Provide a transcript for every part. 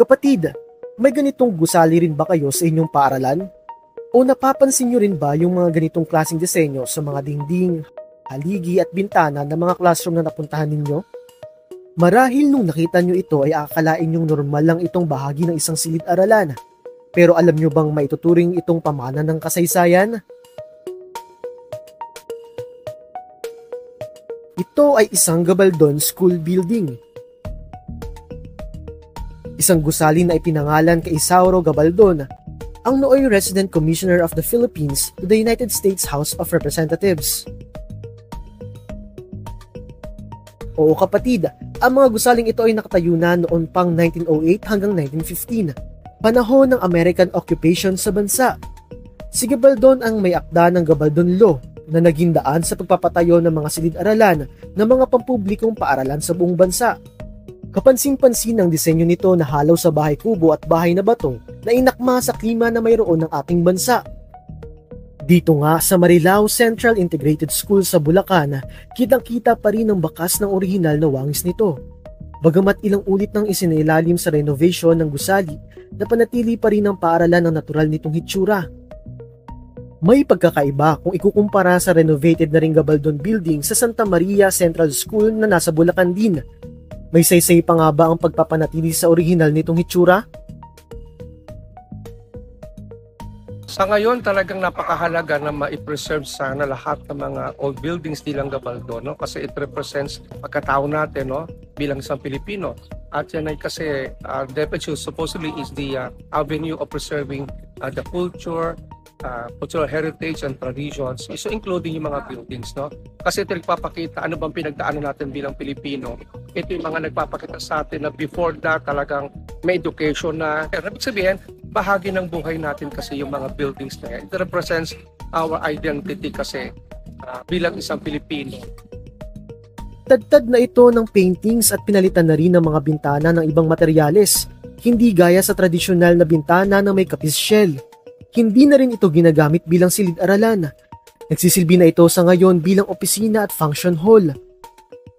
Kapatid, may ganitong gusali rin ba kayo sa inyong paaralan? O napapansin nyo rin ba yung mga ganitong klaseng disenyo sa mga dingding, haligi at bintana ng mga classroom na napuntahan ninyo? Marahil nung nakita nyo ito ay akalain nyong normal lang itong bahagi ng isang silid-aralan. Pero alam nyo bang maituturing itong pamana ng kasaysayan? Ito ay isang Gabaldon School Building. Isang gusali na ipinangalan kay Isauro Gabaldon, ang nooy Resident Commissioner of the Philippines to the United States House of Representatives. Oo kapatid, ang mga gusaling ito ay nakatayo na noon pang 1908 hanggang 1915, panahon ng American occupation sa bansa. Si Gabaldon ang may akda ng Gabaldon Law na naging daan sa pagpapatayo ng mga silid-aralan ng mga pampublikong paaralan sa buong bansa. Kapansin-pansin ang disenyo nito na halaw sa bahay kubo at bahay na bato na inakma sa klima na mayroon ng ating bansa. Dito nga sa Marilao Central Integrated School sa Bulacan, kitang-kita pa rin ang bakas ng orihinal na wangis nito. Bagamat ilang ulit nang isinailalim sa renovation ng gusali, napanatili pa rin ang paaralan ng natural nitong hitsura. May pagkakaiba kung ikukumpara sa renovated na ring Gabaldon Building sa Santa Maria Central School na nasa Bulacan din. May saysay pa nga ba ang pagpapanatili sa orihinal nitong hitsura? Sa ngayon talagang napakahalaga na ma-preserve sana lahat ng mga old buildings nilang Gabaldon, no? Kasi it represents pagkatao natin, no? Bilang isang Pilipino. At yan ay kasi DepEd supposedly is the avenue of preserving the cultural heritage and traditions, so including yung mga buildings, no? Kasi ito nagpapakita ano bang pinagdaanan natin bilang Pilipino. Ito yung mga nagpapakita sa atin na before that talagang may education na. Ibig sabihin, bahagi ng buhay natin kasi yung mga buildings na yan. It represents our identity kasi bilang isang Pilipino. Tadtad na ito ng paintings at pinalitan na rin ng mga bintana ng ibang materyales, hindi gaya sa tradisyonal na bintana na may kapis shell. Hindi na rin ito ginagamit bilang silid-aralan. Nagsisilbi na ito sa ngayon bilang opisina at function hall.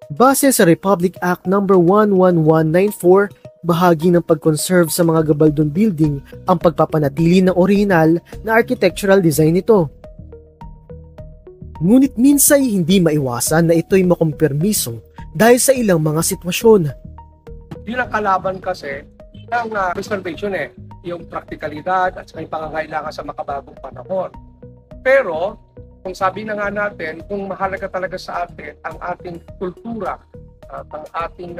Base sa Republic Act No. 11194, bahagi ng pag-conserve sa mga Gabaldon Building ang pagpapanatili ng orihinal na architectural design nito. Ngunit minsay hindi maiwasan na ito'y makumpirmiso dahil sa ilang mga sitwasyon. Bilang kalaban kasi ng preservation yung praktikalidad at saka yung pangangailangan sa makabagong panahon. Pero kung sabi na nga natin, kung mahalaga talaga sa atin ang ating kultura, ang ating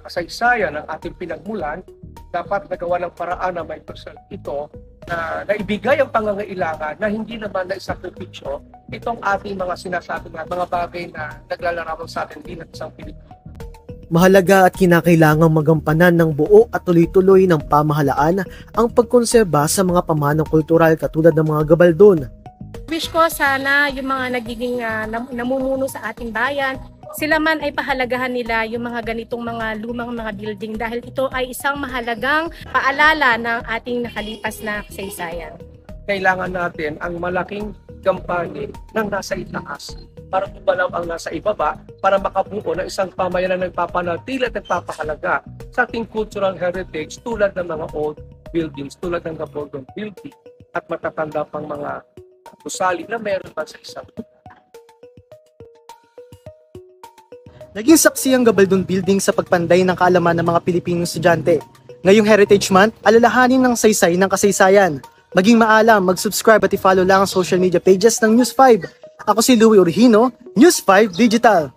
kasaysayan, ang ating pinagmulan, dapat nagawa ng paraan na may preserve ito na naibigay ang pangangailangan na hindi naman na isakripisyo itong ating mga sinasabi na mga bagay na naglalarawan sa atin din at isang Pilipino. Mahalaga at kinakailangang magampanan ng buo at tuloy-tuloy ng pamahalaan ang pagkonserba sa mga pamanang kultural katulad ng mga Gabaldon. Wish ko sana yung mga nagiging namumuno sa ating bayan, sila man ay pahalagahan nila yung mga ganitong mga lumang mga building dahil ito ay isang mahalagang paalala ng ating nakalipas na kasaysayan. Kailangan natin ang malaking gampanin ng nasa itaas para tubalaw ang nasa ibaba para makabuo ng isang pamayanan na nagpapanatili at nagpapahalaga sa ating cultural heritage tulad ng mga old buildings, tulad ng Gabaldon Building at matatanda pang mga gusali na meron pa sa isang. Naging saksi ang Gabaldon Building sa pagpanday ng kaalaman ng mga Pilipinong estudyante. Ngayong Heritage Month, alalahanin ng saysay ng kasaysayan. Maging maalam, mag-subscribe at i-follow lang ang social media pages ng News 5. Ako si Louie Orhino, News 5 Digital.